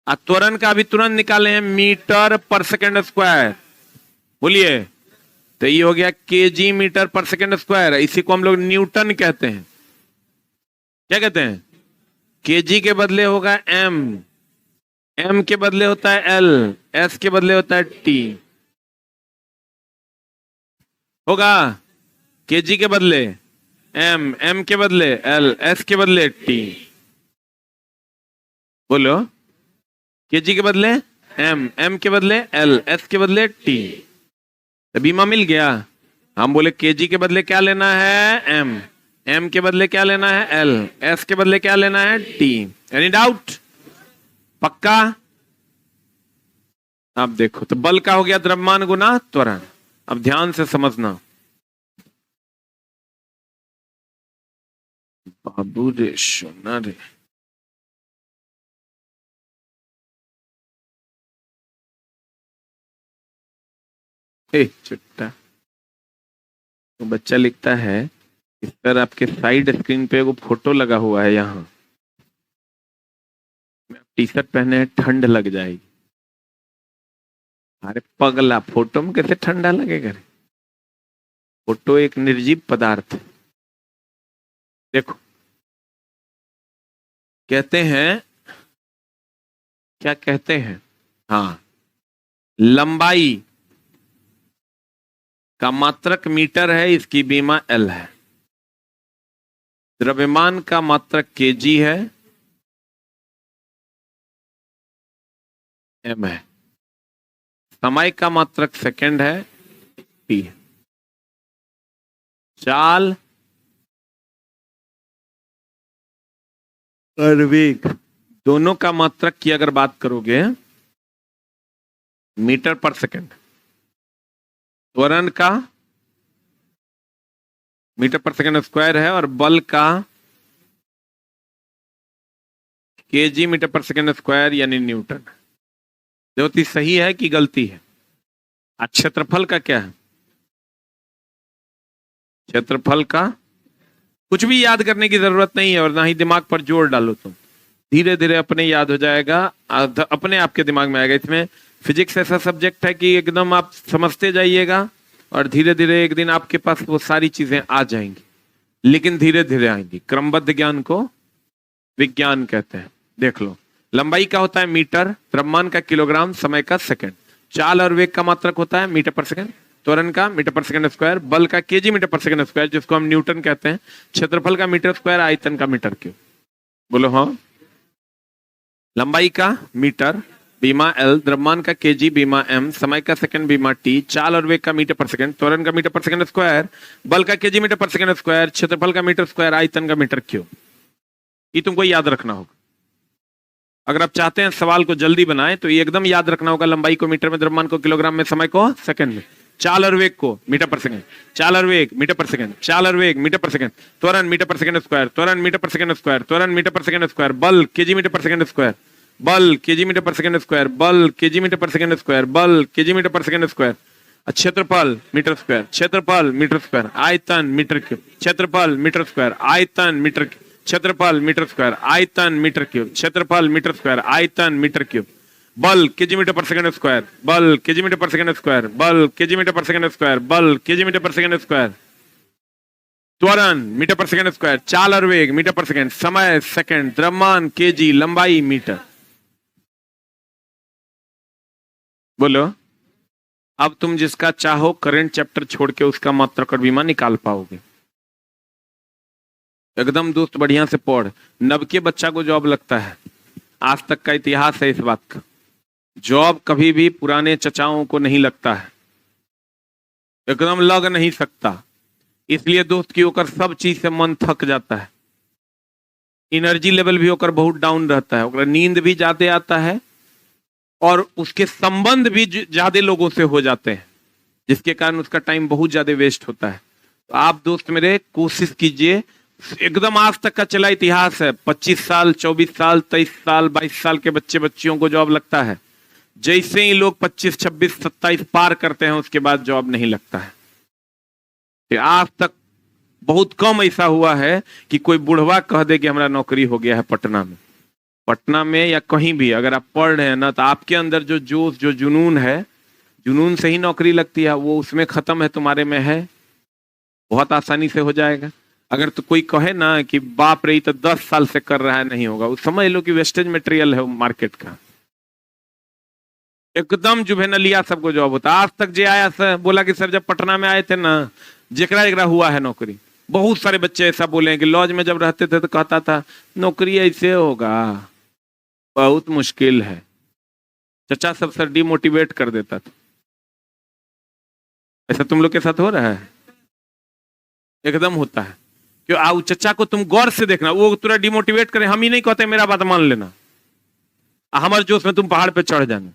और त्वरण का भी तुरंत निकाले हैं मीटर पर सेकंड स्क्वायर। बोलिए, तो ये हो गया KG metre per second square. इसी को हम लोग न्यूटन कहते हैं। क्या कहते हैं? केजी के बदले होगा एम, एम के बदले होता है एल, एस के बदले होता है टी। होगा केजी के बदले एम, एम के बदले एल, एस के बदले टी। बोलो, केजी के बदले एम, एम के बदले एल, एस के बदले टी। बीमा मिल गया। हम बोले केजी के बदले क्या लेना है, एम, एम के बदले क्या लेना है, एल, एस के बदले क्या लेना है, टी। Any doubt? पक्का? अब देखो तो बल का हो गया द्रव्यमान गुना त्वरण। अब ध्यान से समझना। बाबू रे सोना रे, चुट्टा। तो बच्चा लिखता है इस पर आपके साइड स्क्रीन पे वो फोटो लगा हुआ है, यहाँ टी शर्ट पहने हैं, ठंड लग जाएगी। अरे पगला, फोटो में कैसे ठंडा लगेगा रे? फोटो एक निर्जीव पदार्थ है। देखो कहते हैं, क्या कहते हैं, हाँ, लंबाई का मात्रक मीटर है, इसकी बीमा एल है। द्रव्यमान का मात्रक केजी है, एम है। समय का मात्रक सेकंड है, टी है। चाल और वेग दोनों का मात्रक की अगर बात करोगे मीटर पर सेकंड, त्वरण का मीटर पर सेकंड स्क्वायर है, और बल का KG metre per second square यानी न्यूटन। ज्योति सही है कि गलती है? क्षेत्रफल का क्या है? क्षेत्रफल का कुछ भी याद करने की जरूरत नहीं है, और ना ही दिमाग पर जोर डालो तुम, धीरे धीरे अपने याद हो जाएगा, अपने आपके दिमाग में आएगा। इसमें फिजिक्स ऐसा सब्जेक्ट है कि एकदम आप समझते जाइएगा और धीरे धीरे एक दिन आपके पास वो सारी चीजें आ जाएंगी, लेकिन धीरे धीरे आएंगी। क्रमबद्ध ज्ञान को विज्ञान कहते हैं। देख लो, लंबाई का होता है मीटर, द्रव्यमान का किलोग्राम, समय का सेकंड, चाल और वेग का मात्रक होता है मीटर पर सेकंड, त्वरण का मीटर पर सेकंड स्क्वायर, बल का KG metre per second square जिसको हम न्यूटन कहते हैं, क्षेत्रफल का मीटर स्क्वायर, आयतन का मीटर क्यूब। बोलो हाँ। लंबाई का मीटर बीमा एल, द्रव्यमान का केजी बीमा एम, समय का सेकंड बीमा टी, चाल और वेग का मीटर पर सेकंड, त्वरण का मीटर पर सेकंड स्क्वायर, बल का KG metre per second square, क्षेत्रफल का मीटर स्क्वायर, आयतन का मीटर क्यूब। ये तुमको याद रखना होगा। अगर आप चाहते हैं सवाल को जल्दी बनाएं तो ये एकदम याद रखना होगा। लंबाई को मीटर में, द्रव्यमान को किलोग्राम में, समय को सेकंड में, चाल और वेग को मीटर पर सेकंड, चाल और वेग मीटर पर सेकंड, चाल और वेग मीटर पर सेकंड, त्वरण मीटर पर सेकंड स्क्वायर, त्वरण मीटर पर सेकंड स्क्वायर, त्वरण मीटर पर सेकंड स्क्वायर, बल KG metre per second square, बल KG metre per second square, बल KG metre per second square, बल KG metre per second square, क्षेत्रफल metre square, क्षेत्रफल metre square, आयतन metre cube, क्षेत्रफल metre square, आयतन metre, क्षेत्रफल मीटर स्क्वायर, आयतन मीटर क्यूब, क्षेत्रफल मीटर स्क्वायर, आयतन मीटर क्यूब, बल KG metre per second square, बल KG metre per second square, बल KG metre per second square, बल KG metre per second square, त्वरण मीटर पर सेकंड स्क्वायर, चाल और वेग मीटर पर सेकंड, समय सेकंड, द्रव्यमान केजी, लंबाई मीटर। बोलो, अब तुम जिसका चाहो करंट चैप्टर छोड़ के उसका मात्रक और बीमा निकाल पाओगे। एकदम दोस्त बढ़िया से पढ़। नब के बच्चा को जॉब लगता है, आज तक का इतिहास है इस बात का। जॉब कभी भी पुराने चचाओं को नहीं लगता है, एकदम लग नहीं सकता। इसलिए दोस्त की होकर सब चीज से मन थक जाता है, एनर्जी लेवल भी होकर बहुत डाउन रहता है, होकर नींद भी ज्यादा आता है, और उसके संबंध भी ज्यादा लोगों से हो जाते हैं, जिसके कारण उसका टाइम बहुत ज्यादा वेस्ट होता है। तो आप दोस्त मेरे कोशिश कीजिए, एकदम आज तक का चला इतिहास है, 25 साल 24 साल 23 साल 22 साल के बच्चे बच्चियों को जॉब लगता है। जैसे ही लोग 25 26 27 पार करते हैं उसके बाद जॉब नहीं लगता है। आज तक बहुत कम ऐसा हुआ है कि कोई बुढ़वा कह दे कि हमारा नौकरी हो गया है पटना में। पटना में या कहीं भी अगर आप पढ़ रहे हैं ना, तो आपके अंदर जो जोश जो जुनून है, जुनून से ही नौकरी लगती है, वो उसमें खत्म है, तुम्हारे में है, बहुत आसानी से हो जाएगा। अगर तो कोई कहे ना कि बाप रे तो 10 साल से कर रहा है, नहीं होगा, वो समझ लो कि वेस्टेज मटेरियल है मार्केट का। एकदम जुभेनलिया सबको जॉब होता। आज तक जे आया सर बोला कि सर जब पटना में आए थे ना, जेकरा जेकरा हुआ है नौकरी, बहुत सारे बच्चे ऐसा बोले हैं कि लॉज में जब रहते थे तो कहता था नौकरी ऐसे होगा, बहुत मुश्किल है। चचा सब सर डिमोटिवेट कर देता था। ऐसा तुम लोग के साथ हो रहा है? एकदम होता है। क्यों आओ चचा को तुम गौर से देखना, वो तुरा डिमोटिवेट करे, हम ही नहीं कहते मेरा बात मान लेना, हमारे जोश में तुम पहाड़ पे चढ़ जाना।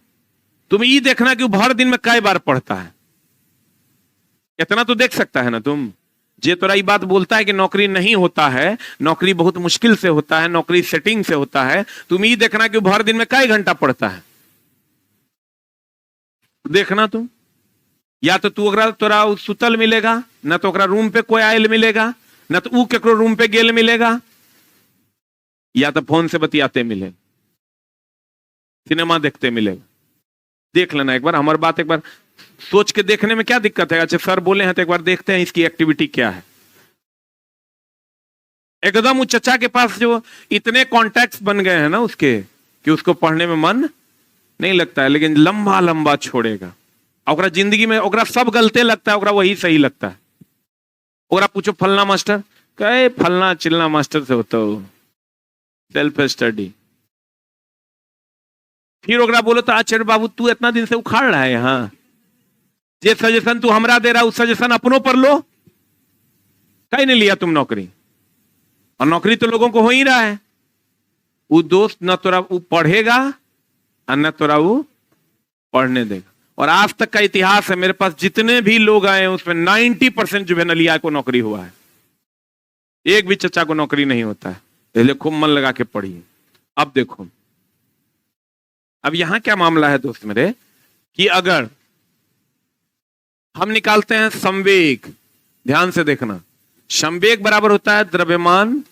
तुम ये देखना कि वो भर दिन में कई बार पढ़ता है, इतना तो देख सकता है ना तुम। जे तोरा ये बात बोलता है कि नौकरी नहीं होता है, नौकरी बहुत मुश्किल से होता है, नौकरी सेटिंग से होता है, तुम ये देखना कि भर दिन में कई घंटा पढ़ता है, देखना तुम। या तो तू अगर तोरा सुतल मिलेगा, ना तो रूम पे कोई आयल मिलेगा, ना तो केकरो रूम पे गेल मिलेगा, या तो फोन से बतियाते मिलेगा, सिनेमा देखते मिलेगा। देख लेना एक बार, हमारी बात एक बार सोच के देखने में क्या दिक्कत है। अच्छा सर बोले हैं तो एक बार देखते हैं इसकी एक्टिविटी क्या है। एकदम उस चचा के पास जो इतने कॉन्टैक्ट्स बन गए हैं ना उसके, कि उसको पढ़ने में मन नहीं लगता है, लेकिन लंबा लंबा छोड़ेगा। और जिंदगी में ओकरा सब गलते लगता है, ओकरा वही सही लगता है। ओकरा पूछो फलना मास्टर, कहे फलना चिलना मास्टर से होता हो सेल्फ स्टडी। फिर ओकरा बोलो तो आचार्य बाबू तू इतना दिन से उखाड़ रहा है यहाँ, जे सजेशन तू हमरा दे रहा उस सजेशन अपनों पर लो, कहीं नहीं लिया तुम नौकरी, और नौकरी तो लोगों को हो ही रहा है। वो दोस्त न तोरा वो पढ़ेगा और न तोरा वो पढ़ने देगा। और आज तक का इतिहास है, मेरे पास जितने भी लोग आए हैं उसमें 90% जुवेनलिया को नौकरी हुआ है, एक भी चचा को नौकरी नहीं होता है। इसलिए खूब मन लगा के पढ़िए। अब देखो, अब यहां क्या मामला है दोस्त मेरे, कि अगर हम निकालते हैं संवेग, ध्यान से देखना, संवेग बराबर होता है द्रव्यमान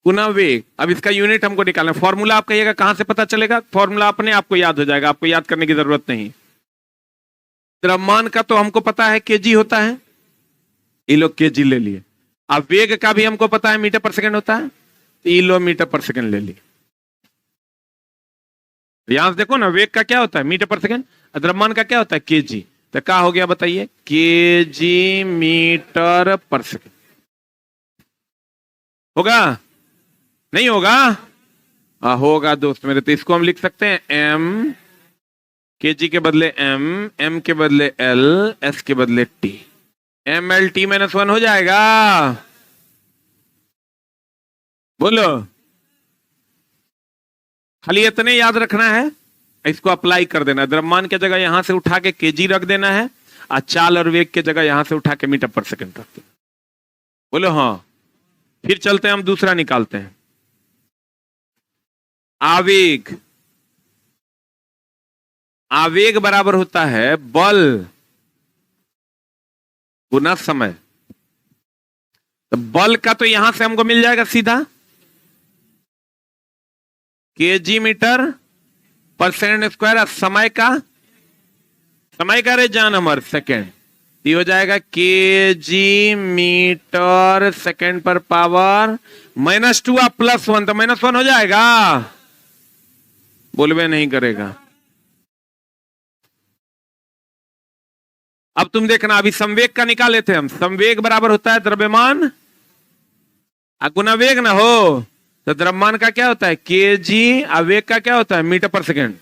गुना वेग। अब इसका यूनिट हमको निकालना, फॉर्मूला आप कहिएगा कहां से पता चलेगा, फॉर्मूला अपने आपको याद हो जाएगा, आपको याद करने की जरूरत नहीं। द्रव्यमान का तो हमको पता है केजी होता है, ये लोग केजी ले लिए। अब वेग का भी हमको पता है मीटर पर सेकंड होता है, तो ये लोग मीटर पर सेकंड ले लिए। यहां से देखो ना, वेग का क्या होता है मीटर पर सेकंड, द्रव्यमान का क्या होता है केजी। तो क्या हो गया बताइए, केजी मीटर पर सेकंड। होगा नहीं होगा? होगा दोस्त मेरे। तो इसको हम लिख सकते हैं एम, केजी के बदले एम, एम के बदले एल, एस के बदले T, M L T minus 1 हो जाएगा। बोलो, खाली इतने याद रखना है, इसको अप्लाई कर देना। द्रव्यमान की जगह यहां से उठा के केजी रख देना है, और चाल और वेग की जगह यहां से उठा के मीटर पर सेकंड रख देना। बोलो हाँ। फिर चलते हैं, हम दूसरा निकालते हैं, आवेग। आवेग बराबर होता है बल गुना समय। तो बल का तो यहां से हमको मिल जाएगा सीधा, KG metre per second square. समय का रे जान हमारे सेकंड, ये हो जाएगा केजी मीटर सेकंड पर पावर -2 आप +1, तो -1 हो जाएगा। बोलवे नहीं करेगा। अब तुम देखना, अभी संवेग का निकाले थे हम, संवेग बराबर होता है द्रव्यमान गुना वेग ना हो, तो द्रव्यमान का क्या होता है केजी, आवेग का क्या होता है मीटर पर सेकंड।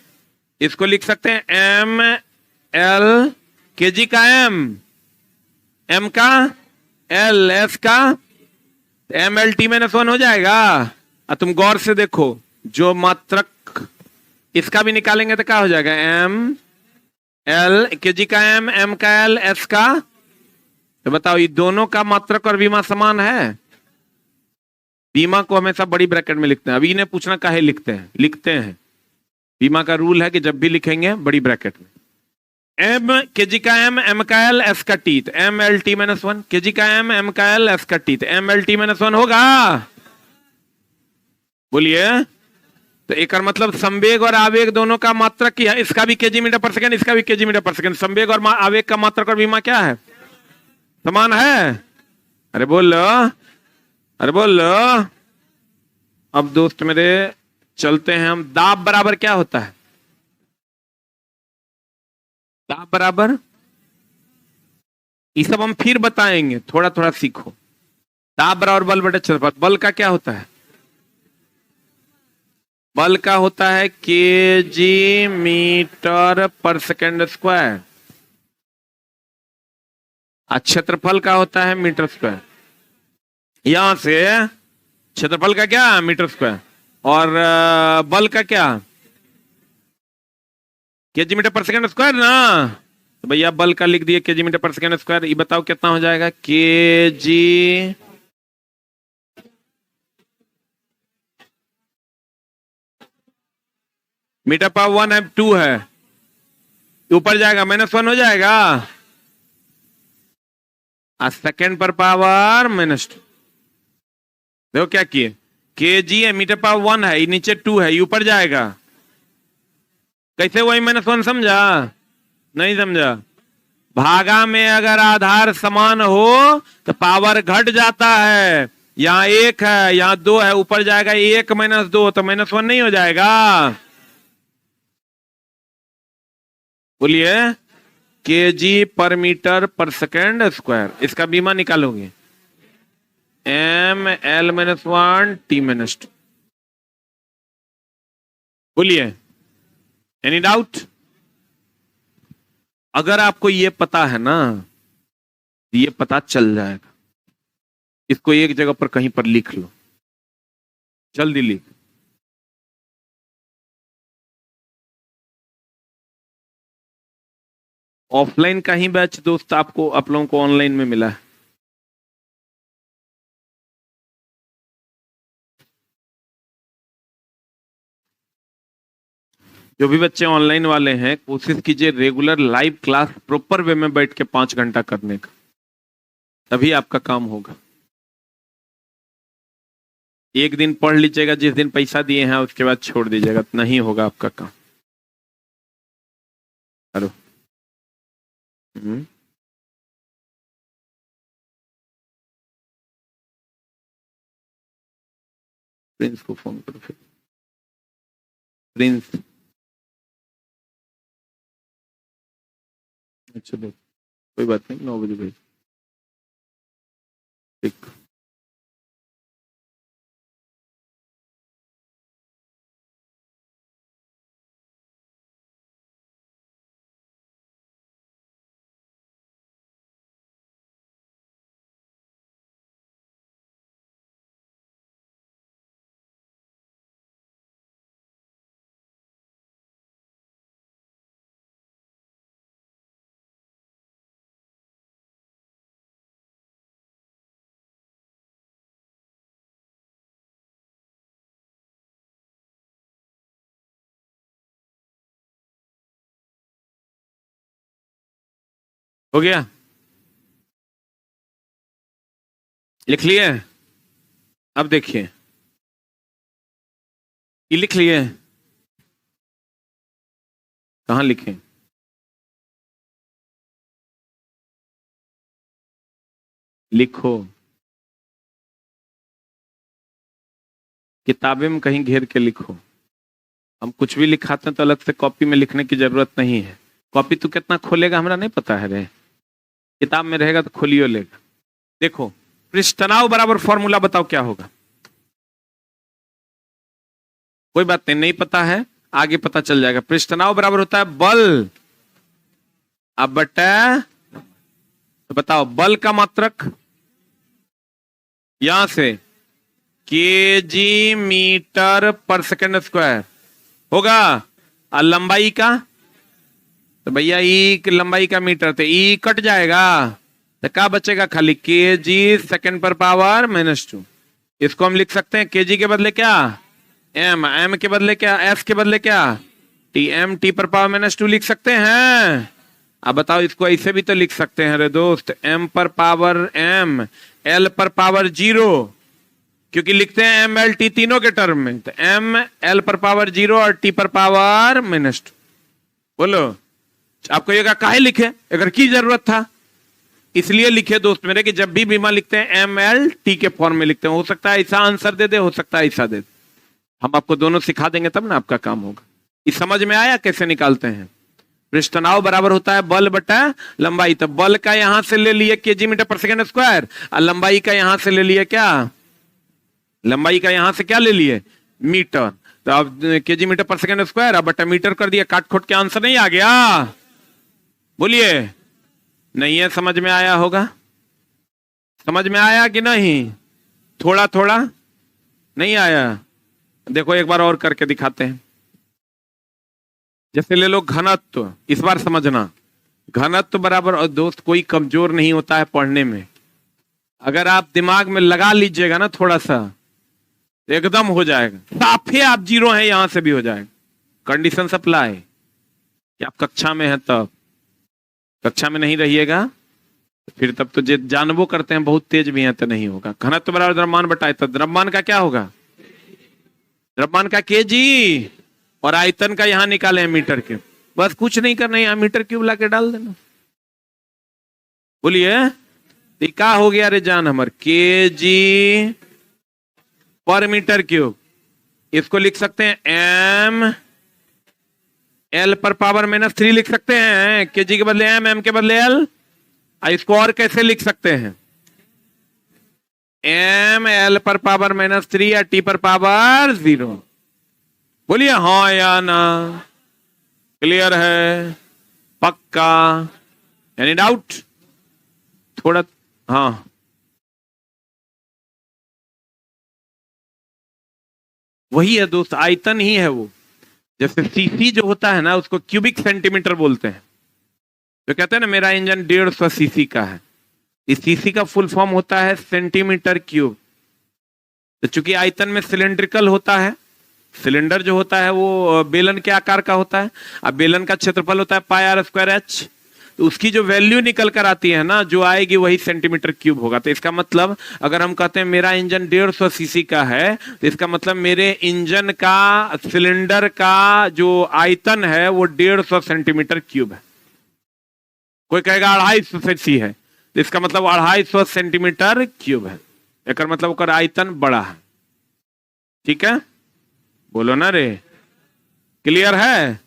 इसको लिख सकते हैं एम एल, केजी का एम, एम का एल, एस का एम एल टी -1 हो जाएगा। अब तुम गौर से देखो, जो मात्रक इसका भी निकालेंगे तो क्या हो जाएगा, एम एल, केजी का एम का एल, एस का। तो बताओ ये दोनों का मात्रक और बीमा समान है? बीमा को हमेशा बड़ी ब्रैकेट में लिखते हैं। अभी इन्हें पूछना काहे लिखते हैं, बीमा का रूल है कि जब भी लिखेंगे बड़ी ब्रैकेट में। एम केजी का एम का एल, एस का टी, तो एम एल टी -1, केजी का एम का एल, एस का टी, तो एम एल टी -1 होगा। बोलिए। तो एक मतलब संवेग और आवेग दोनों का मात्रक क्या है, इसका भी केजी मीटर पर सेकंड, इसका भी केजी मीटर पर सेकंड। संवेग और आवेग का मात्रक और बीमा क्या है, समान है। अरे बोल लो, अरे बोल लो। अब दोस्त मेरे चलते हैं हम, दाब बराबर क्या होता है, दाब बराबर, ये सब हम फिर बताएंगे, थोड़ा थोड़ा सीखो। दाब बराबर बल बटे क्षेत्रफल। बल का क्या होता है, बल का होता है KG metre per second square. क्षेत्रफल का होता है मीटर स्क्वायर, यहां से क्षेत्रफल का क्या मीटर स्क्वायर, और बल का क्या KG metre per second square ना। तो भैया बल का लिख दिए KG metre per second square. ये बताओ कितना हो जाएगा, केजी मीटर पावर 1 है 2 है, ऊपर जाएगा -1 हो जाएगा, सेकंड पर पावर -2। देखो क्या किए, केजी है मीटर पावर 1 है, नीचे 2 है, ऊपर जाएगा, कैसे वही -1 समझा, नहीं समझा। भागा में अगर आधार समान हो तो पावर घट जाता है, यहाँ 1 है यहाँ 2 है, ऊपर जाएगा 1 -2 तो -1 नहीं हो जाएगा। बोलिए केजी पर मीटर पर सेकेंड स्क्वायर, इसका बीमा निकालोगे m(l-1 t-2)। बोलिए एनी डाउट। अगर आपको ये पता है ना, ये पता चल जाएगा, इसको एक जगह पर कहीं पर लिख लो, जल्दी लिख। ऑफलाइन का ही बैच दोस्त आपको आप लोगों को ऑनलाइन में मिला है। जो भी बच्चे ऑनलाइन वाले हैं, कोशिश कीजिए regular live class proper way में बैठ के 5 घंटा करने का, तभी आपका काम होगा। एक दिन पढ़ लीजिएगा जिस दिन पैसा दिए हैं, उसके बाद छोड़ दीजिएगा, नहीं होगा आपका काम। हेलो प्रिंस को फोन करो फिर। प्रिंस अच्छा देख, कोई बात नहीं, 9 बजे भेज। ठीक हो गया, लिख लिए। अब देखिए ये लिख लिए, कहां लिखें, लिखो किताबें में कहीं घेर के लिखो। हम कुछ भी लिखाते हैं तो अलग से कॉपी में लिखने की जरूरत नहीं है। कॉपी तू कितना खोलेगा हमरा नहीं पता है रे, किताब में रहेगा तो खोलियो लेगा। देखो पृष्ठतनाव बराबर फॉर्मूला बताओ क्या होगा, कोई बात नहीं पता है, आगे पता चल जाएगा। पृष्ठतनाव बराबर होता है बल अब बटा, तो बताओ बल का मात्रक यहां से केजी मीटर पर सेकेंड स्क्वायर होगा, और लंबाई का तो भैया ई लंबाई का मीटर थे, ई कट जाएगा तो क्या बचेगा, खाली केजी सेकेंड पर पावर -2। इसको हम लिख सकते हैं केजी के बदले क्या एम, एम के बदले क्या एफ के बदले क्या टी, एम टी पर पावर -2 लिख सकते हैं। अब बताओ इसको ऐसे भी तो लिख सकते हैं रे दोस्त, एम पर पावर एम, एल पर पावर 0, क्योंकि लिखते हैं एम एल टी तीनों के टर्म में, तो एम एल पर पावर 0 और टी पर पावर -2। बोलो आपको ये काहे लिखे, अगर की जरूरत था इसलिए लिखे दोस्त मेरे कि जब भी बीमा लिखते हैं एम एल टी के फॉर्म में लिखते हैं, हो सकता है ऐसा आंसर दे दे, हो सकता है ऐसा दे दे, हम आपको दोनों सिखा देंगे तब ना आपका काम होगा। इस समझ में आया कैसे निकालते हैं। पृष्ठतनाव बराबर होता है बल बटा लंबाई, तो बल का यहां से ले लिए केजी मीटर पर सेकेंड स्क्वायर, और लंबाई का यहां से ले लिए क्या, लंबाई का यहां से क्या ले लिए मीटर, तो अब केजी मीटर पर सेकेंड स्क्वायर अब बटा मीटर कर दिया, काट खोट के आंसर नहीं आ गया। बोलिए नहीं है? समझ में आया होगा? समझ में आया कि नहीं? थोड़ा थोड़ा नहीं आया? देखो एक बार और करके दिखाते हैं। जैसे ले लो घनत्व, इस बार समझना। घनत्व बराबर, और दोस्त कोई कमजोर नहीं होता है पढ़ने में। अगर आप दिमाग में लगा लीजिएगा ना थोड़ा सा, तो एकदम हो जाएगा। साफे आप जीरो हैं, यहां से भी हो जाएगा। कंडीशन सप्लाई कि आप कक्षा में हैं तब। कक्षा में नहीं रहिएगा फिर तब तो जानबो करते हैं बहुत तेज भी हैं तो नहीं होगा। घनत्व बराबर द्रव्यमान बटा आयतन। द्रव्यमान का क्या होगा? द्रव्यमान का केजी, और आयतन का यहां निकाले हैं मीटर क्यूब। बस कुछ नहीं करना, यहां मीटर क्यूब लाके डाल देना। बोलिए क्या हो गया रे जान हमर? केजी पर मीटर क्यूब। इसको लिख सकते हैं एम एल पर पावर -3 लिख सकते हैं। केजी के बदले एम के बदले एल। इसको और कैसे लिख सकते हैं? एम एल पर पावर -3 या टी पर पावर 0। बोलिए हाँ या ना? क्लियर है? पक्का? Any doubt? थोड़ा हाँ, वही है दोस्त, आयतन ही है वो। जैसे सीसी जो होता है ना, उसको क्यूबिक सेंटीमीटर बोलते हैं। तो कहते हैं ना मेरा इंजन 150 सीसी का है। इस सीसी का फुल फॉर्म होता है सेंटीमीटर क्यूब। तो चूंकि आयतन में सिलेंड्रिकल होता है, सिलेंडर जो होता है वो बेलन के आकार का होता है। अब बेलन का क्षेत्रफल होता है पाई आर स्क्वायर एच। तो उसकी जो वैल्यू निकल कर आती है ना, जो आएगी वही सेंटीमीटर क्यूब होगा। तो इसका मतलब अगर हम कहते हैं मेरा इंजन 150 सीसी का है, तो इसका मतलब मेरे इंजन का सिलेंडर का जो आयतन है वो 150 सेंटीमीटर क्यूब है। कोई कहेगा 250 सीसी है, तो इसका मतलब 250 सेंटीमीटर क्यूब है। एक मतलब ओकर आयतन बड़ा है। ठीक है? बोलो ना रे, क्लियर है?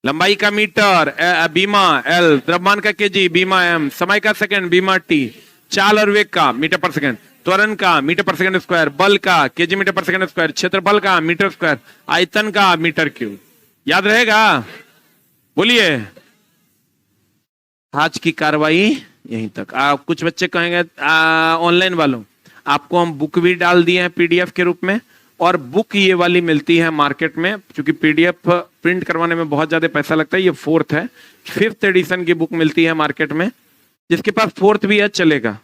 लंबाई का मीटर बीमा एल, द्रव्यमान का केजी बीमा एम, समय का सेकंड बीमा टी, चाल और वेग का मीटर पर सेकंड, त्वरण का मीटर पर सेकंड स्क्वायर, बल का KG metre per second square, क्षेत्रफल का मीटर स्क्वायर, आयतन का मीटर क्यूब। याद रहेगा? बोलिए। आज की कार्रवाई यहीं तक। कुछ बच्चे कहेंगे ऑनलाइन वालों, आपको हम बुक भी डाल दिए हैं पीडीएफ के रूप में, और बुक ये वाली मिलती है मार्केट में। क्योंकि पीडीएफ प्रिंट करवाने में बहुत ज्यादा पैसा लगता है। ये 4th है, 5th एडिशन की बुक मिलती है मार्केट में। जिसके पास 4th भी है चलेगा।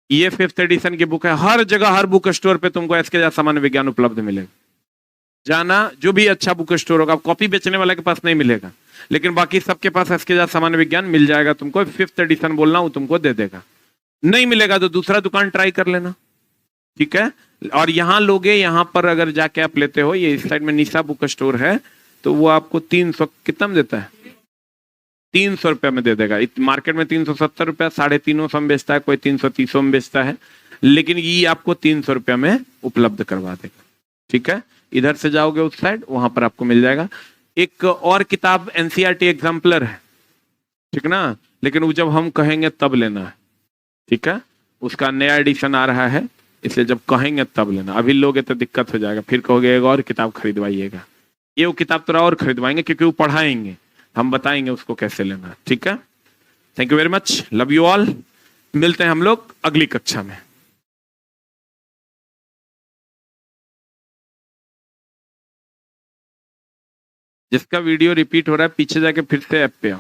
ये 5th एडिशन की बुक है। हर जगह हर बुक स्टोर पे तुमको एसके सामान्य विज्ञान उपलब्ध मिलेगा। जाना, जो भी अच्छा बुक स्टोर होगा, कॉपी बेचने वाले के पास नहीं मिलेगा, लेकिन बाकी सबके पास एसके सामान्य विज्ञान मिल जाएगा। तुमको 5th एडिशन बोलना, वो तुमको दे देगा। नहीं मिलेगा तो दूसरा दुकान ट्राई कर लेना। ठीक है? और यहां लोगे, यहां पर अगर जाके आप लेते हो, ये इस साइड में निशा बुक स्टोर है, तो वो आपको 300 कितना में देता है? 300 रुपया में दे देगा। मार्केट में 370 रुपया, 350 में बेचता है, कोई 330 में बेचता है, लेकिन ये आपको 300 रुपया में उपलब्ध करवा देगा। ठीक है? इधर से जाओगे उस साइड, वहां पर आपको मिल जाएगा। एक और किताब एनसीईआरटी एग्जाम्पलर है, ठीक ना, लेकिन वो जब हम कहेंगे तब लेना है। ठीक है? उसका नया एडिशन आ रहा है, इसलिए जब कहेंगे तब लेना। अभी लोगे तो दिक्कत हो जाएगा, फिर कहोगे एक और किताब खरीदवाइएगा। ये वो किताब थोड़ा और खरीदवाएंगे, क्योंकि वो पढ़ाएंगे, हम बताएंगे उसको कैसे लेना है। ठीक है? Thank you very much, love you all. मिलते हैं हम लोग अगली कक्षा में। जिसका वीडियो रिपीट हो रहा है पीछे जाके फिर से ऐप पे आओ।